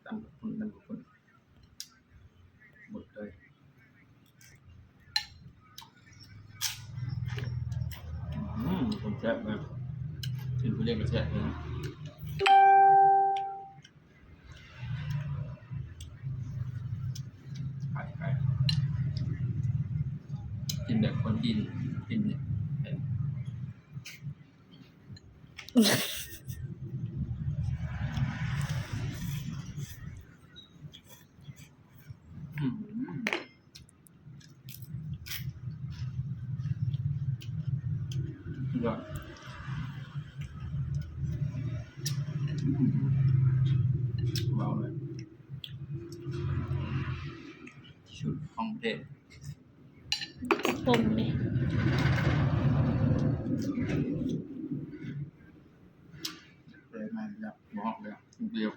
ตำกับคนตำกับคนหมดเลยผมแซ่บแบบกินผู้เล่นก็แซ่บเลยนะไก่กินแบบคนกินเนี่ยยอดเบาเลยชุดของเทศปมเลยเลยมาแบบบอกเลยเดียว